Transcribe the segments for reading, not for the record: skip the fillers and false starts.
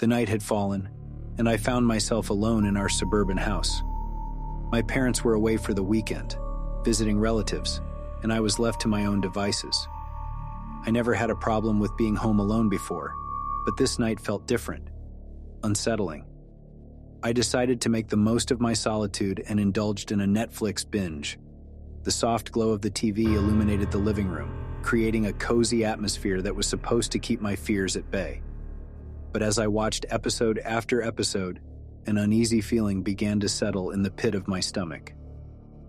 The night had fallen, and I found myself alone in our suburban house. My parents were away for the weekend, visiting relatives, and I was left to my own devices. I never had a problem with being home alone before, but this night felt different, unsettling. I decided to make the most of my solitude and indulged in a Netflix binge. The soft glow of the TV illuminated the living room, creating a cozy atmosphere that was supposed to keep my fears at bay. But as I watched episode after episode, an uneasy feeling began to settle in the pit of my stomach.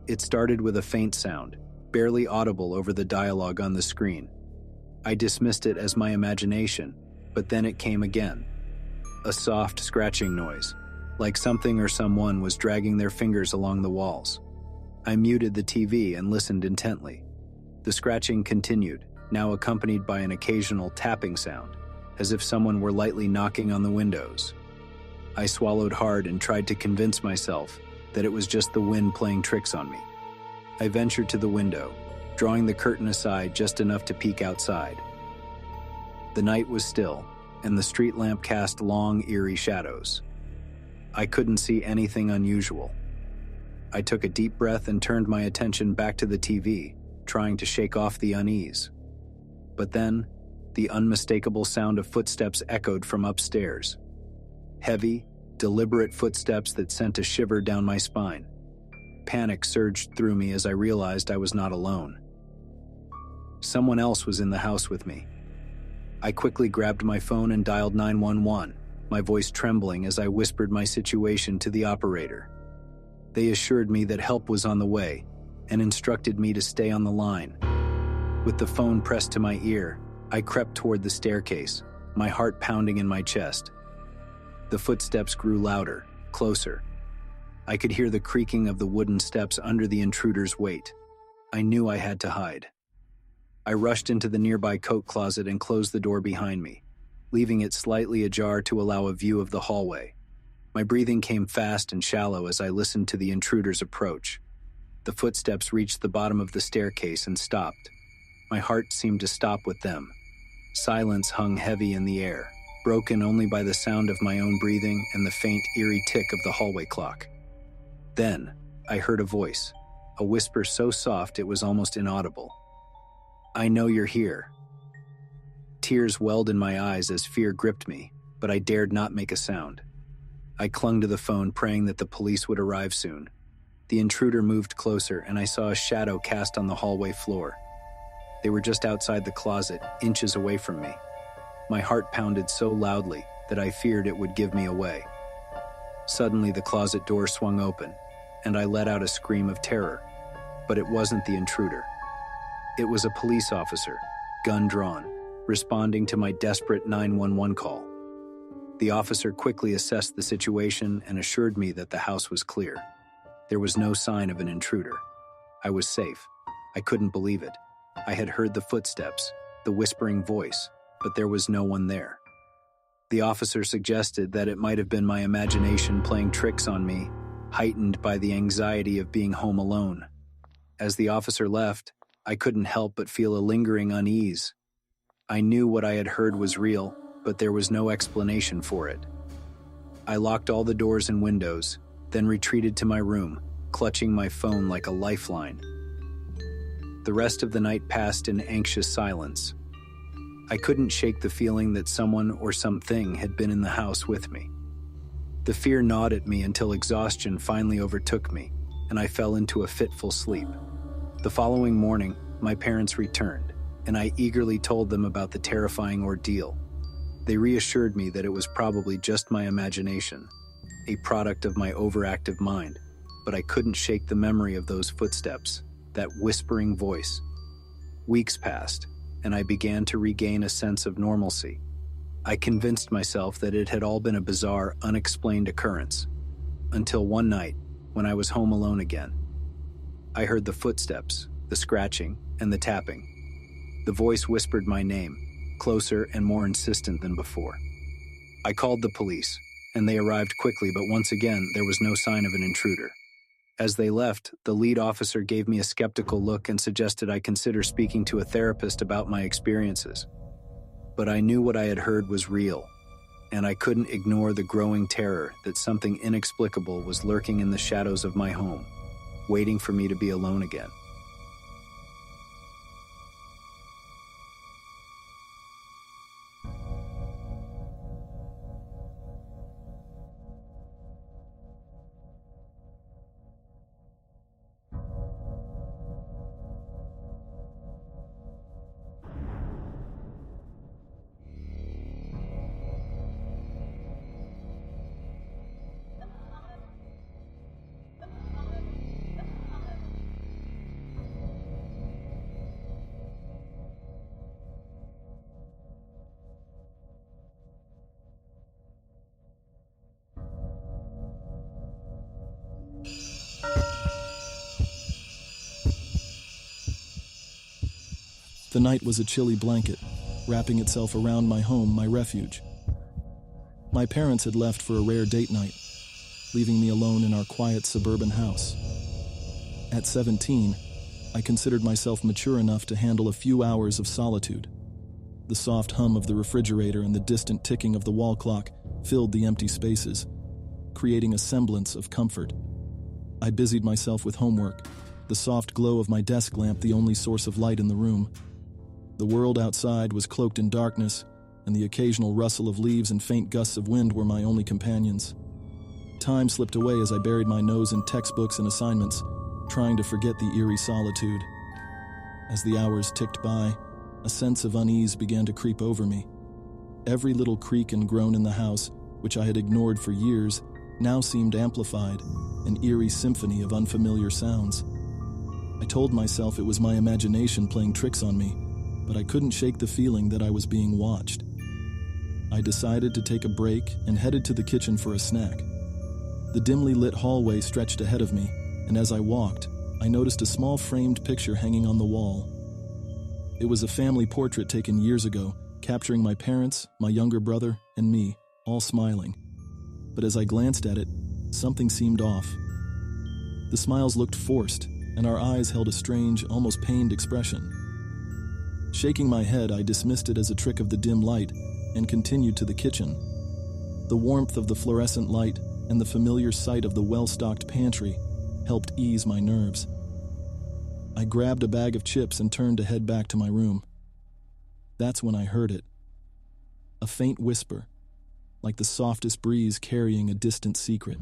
It started with a faint sound, barely audible over the dialogue on the screen. I dismissed it as my imagination, but then it came again. A soft scratching noise, like something or someone was dragging their fingers along the walls. I muted the TV and listened intently. The scratching continued, now accompanied by an occasional tapping sound, as if someone were lightly knocking on the windows. I swallowed hard and tried to convince myself that it was just the wind playing tricks on me. I ventured to the window, drawing the curtain aside just enough to peek outside. The night was still, and the street lamp cast long, eerie shadows. I couldn't see anything unusual. I took a deep breath and turned my attention back to the TV, trying to shake off the unease. But then, the unmistakable sound of footsteps echoed from upstairs. Heavy, deliberate footsteps that sent a shiver down my spine. Panic surged through me as I realized I was not alone. Someone else was in the house with me. I quickly grabbed my phone and dialed 911, my voice trembling as I whispered my situation to the operator. They assured me that help was on the way and instructed me to stay on the line. With the phone pressed to my ear, I crept toward the staircase, my heart pounding in my chest. The footsteps grew louder, closer. I could hear the creaking of the wooden steps under the intruder's weight. I knew I had to hide. I rushed into the nearby coat closet and closed the door behind me, leaving it slightly ajar to allow a view of the hallway. My breathing came fast and shallow as I listened to the intruder's approach. The footsteps reached the bottom of the staircase and stopped. My heart seemed to stop with them. Silence hung heavy in the air, broken only by the sound of my own breathing and the faint, eerie tick of the hallway clock. Then, I heard a voice, a whisper so soft it was almost inaudible. "I know you're here." Tears welled in my eyes as fear gripped me, but I dared not make a sound. I clung to the phone, praying that the police would arrive soon. The intruder moved closer, and I saw a shadow cast on the hallway floor. They were just outside the closet, inches away from me. My heart pounded so loudly that I feared it would give me away. Suddenly, the closet door swung open, and I let out a scream of terror. But it wasn't the intruder. It was a police officer, gun drawn, responding to my desperate 911 call. The officer quickly assessed the situation and assured me that the house was clear. There was no sign of an intruder. I was safe. I couldn't believe it. I had heard the footsteps, the whispering voice, but there was no one there. The officer suggested that it might have been my imagination playing tricks on me, heightened by the anxiety of being home alone. As the officer left, I couldn't help but feel a lingering unease. I knew what I had heard was real, but there was no explanation for it. I locked all the doors and windows, then retreated to my room, clutching my phone like a lifeline. The rest of the night passed in anxious silence. I couldn't shake the feeling that someone or something had been in the house with me. The fear gnawed at me until exhaustion finally overtook me, and I fell into a fitful sleep. The following morning, my parents returned, and I eagerly told them about the terrifying ordeal. They reassured me that it was probably just my imagination, a product of my overactive mind, but I couldn't shake the memory of those footsteps, that whispering voice. Weeks passed, and I began to regain a sense of normalcy. I convinced myself that it had all been a bizarre, unexplained occurrence, until one night, when I was home alone again. I heard the footsteps, the scratching, and the tapping. The voice whispered my name, closer and more insistent than before. I called the police, and they arrived quickly, but once again, there was no sign of an intruder. As they left, the lead officer gave me a skeptical look and suggested I consider speaking to a therapist about my experiences. But I knew what I had heard was real. and I couldn't ignore the growing terror that something inexplicable was lurking in the shadows of my home, waiting for me to be alone again. The night was a chilly blanket, wrapping itself around my home, my refuge. My parents had left for a rare date night, leaving me alone in our quiet suburban house. At 17, I considered myself mature enough to handle a few hours of solitude. The soft hum of the refrigerator and the distant ticking of the wall clock filled the empty spaces, creating a semblance of comfort. I busied myself with homework, the soft glow of my desk lamp the only source of light in the room. The world outside was cloaked in darkness, and the occasional rustle of leaves and faint gusts of wind were my only companions. Time slipped away as I buried my nose in textbooks and assignments, trying to forget the eerie solitude. As the hours ticked by, a sense of unease began to creep over me. Every little creak and groan in the house, which I had ignored for years, now seemed amplified, an eerie symphony of unfamiliar sounds. I told myself it was my imagination playing tricks on me, but I couldn't shake the feeling that I was being watched. I decided to take a break and headed to the kitchen for a snack. The dimly lit hallway stretched ahead of me, and as I walked, I noticed a small framed picture hanging on the wall. It was a family portrait taken years ago, capturing my parents, my younger brother, and me, all smiling. But as I glanced at it, something seemed off. The smiles looked forced, and our eyes held a strange, almost pained expression. Shaking my head, I dismissed it as a trick of the dim light and continued to the kitchen. The warmth of the fluorescent light and the familiar sight of the well-stocked pantry helped ease my nerves. I grabbed a bag of chips and turned to head back to my room. That's when I heard it. A faint whisper, like the softest breeze carrying a distant secret.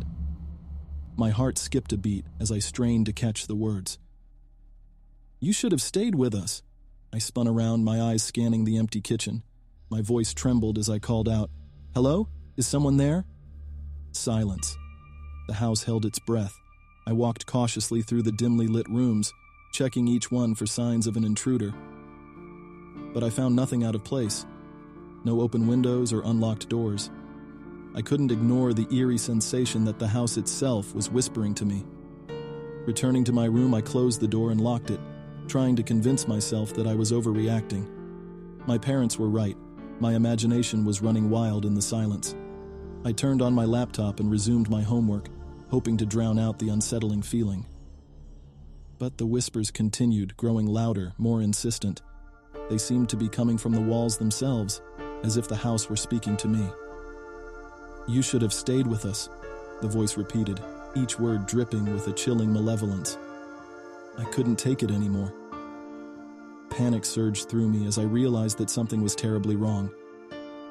My heart skipped a beat as I strained to catch the words. "You should have stayed with us." I spun around, my eyes scanning the empty kitchen. My voice trembled as I called out, "Hello? Is someone there?" Silence. The house held its breath. I walked cautiously through the dimly lit rooms, checking each one for signs of an intruder. But I found nothing out of place. No open windows or unlocked doors. I couldn't ignore the eerie sensation that the house itself was whispering to me. Returning to my room, I closed the door and locked it, trying to convince myself that I was overreacting. My parents were right. My imagination was running wild in the silence. I turned on my laptop and resumed my homework, hoping to drown out the unsettling feeling. But the whispers continued, growing louder, more insistent. They seemed to be coming from the walls themselves, as if the house were speaking to me. "You should have stayed with us," the voice repeated, each word dripping with a chilling malevolence. I couldn't take it anymore. Panic surged through me as I realized that something was terribly wrong.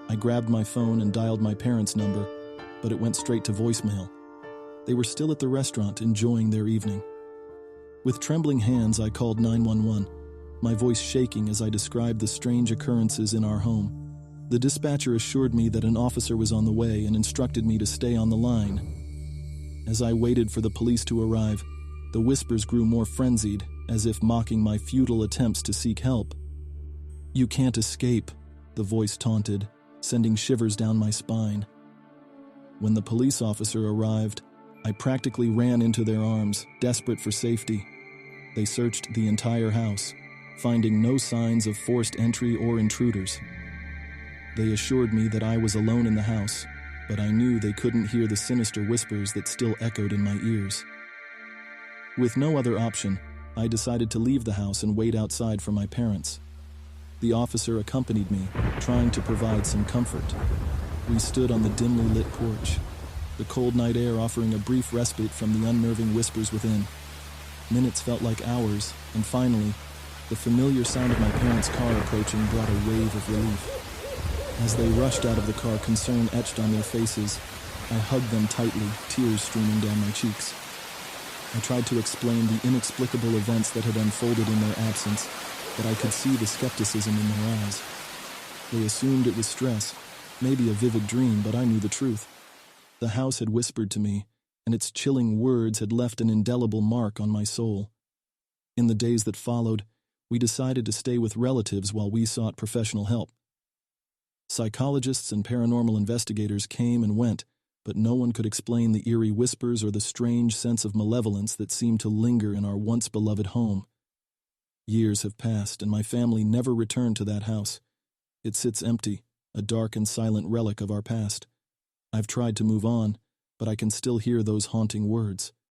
I grabbed my phone and dialed my parents' number, but it went straight to voicemail. They were still at the restaurant enjoying their evening. With trembling hands, I called 911, my voice shaking as I described the strange occurrences in our home. The dispatcher assured me that an officer was on the way and instructed me to stay on the line. As I waited for the police to arrive, the whispers grew more frenzied, as if mocking my futile attempts to seek help. "You can't escape," the voice taunted, sending shivers down my spine. When the police officer arrived, I practically ran into their arms, desperate for safety. They searched the entire house, finding no signs of forced entry or intruders. They assured me that I was alone in the house, but I knew they couldn't hear the sinister whispers that still echoed in my ears. With no other option, I decided to leave the house and wait outside for my parents. The officer accompanied me, trying to provide some comfort. We stood on the dimly lit porch, the cold night air offering a brief respite from the unnerving whispers within. Minutes felt like hours, and finally, the familiar sound of my parents' car approaching brought a wave of relief. As they rushed out of the car, concern etched on their faces, I hugged them tightly, tears streaming down my cheeks. I tried to explain the inexplicable events that had unfolded in their absence, but I could see the skepticism in their eyes. They assumed it was stress, maybe a vivid dream, but I knew the truth. The house had whispered to me, and its chilling words had left an indelible mark on my soul. In the days that followed, we decided to stay with relatives while we sought professional help. Psychologists and paranormal investigators came and went, but no one could explain the eerie whispers or the strange sense of malevolence that seemed to linger in our once-beloved home. Years have passed, and my family never returned to that house. It sits empty, a dark and silent relic of our past. I've tried to move on, but I can still hear those haunting words.